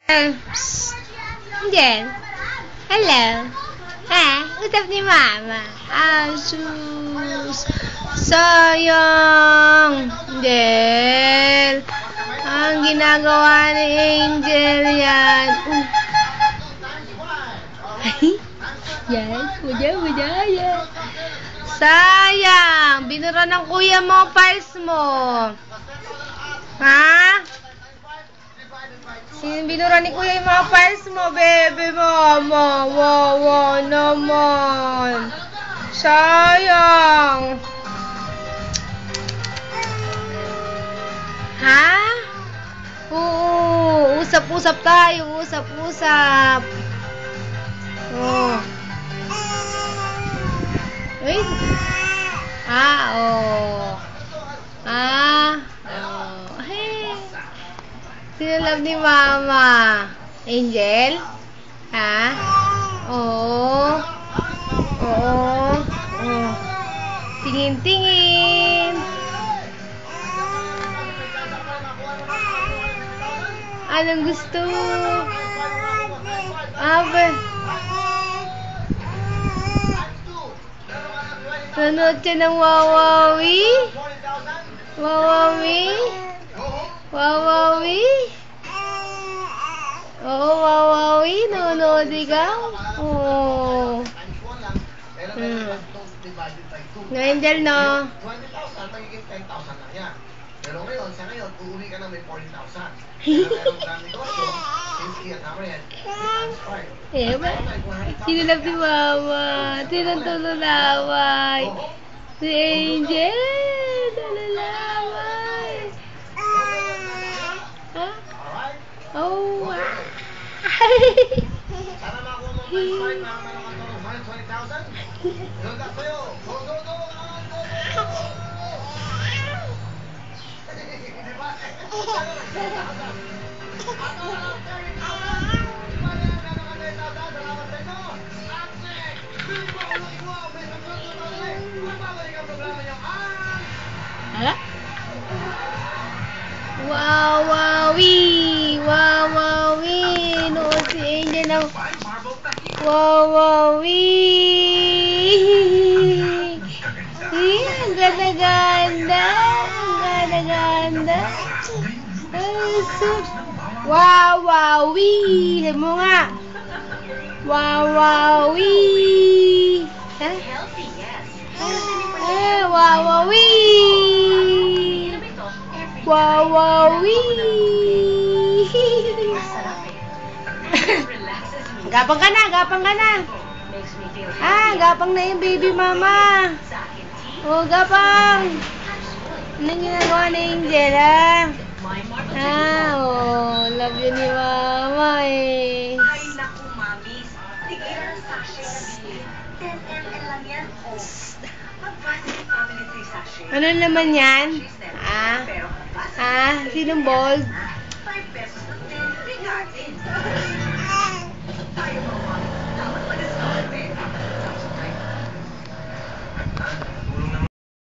Psst. Angel. Hello. Usap ni Mama. Sus. Sayang. Angel. Ang ginagawa ni Angel yan. Yan. Yan. Sayang. Binura ng kuya mo files mo. Ha? Binura ni kuya yung mga files mo, bebe, mama. Wow, naman. Sayang. Ha? Oo, usap-usap tayo. Usap-usap. Oh. Uy. Oh. Hey. Sino love ni Mama? Angel? Ha? Oo. Tingin-tingin. Anong gusto? Nanood siya ng Wawawi? Wawawi? Oo, Wawawi. Nanood ikaw? Oo. No, Angel, no? 20,000, magiging 10,000 lang yan. Pero ngayon, sa ngayon, uuwi ka na may 40,000. Kaya merong gamit ko, 50 at tama yan, 3 times 5. Sinilap si Mama. Tinatululaway. Si Angel. Tululaway. Ha? Oh, Sana makuha mo 5 para meron ka 20,000. Yun lang sa'yo. Go! Hala? Wawawi! Nood si Angel ng Wawawi! Ang ganda-ganda! Wawawi! Sabi mo nga! Wawawi! Ha? Wawawi! Gapang ka na! Gapang na yung baby mama! Oh, gapang! Anong ginagawa ni Angel, ha? Love you ni Mama, eh. Ay, naku, mamis. Tigil ang sachet na bili. 10 ml lang yan. Mag-Vaseline Family 3 sachet. Ano naman yan? Sinong bold? 5 pesos na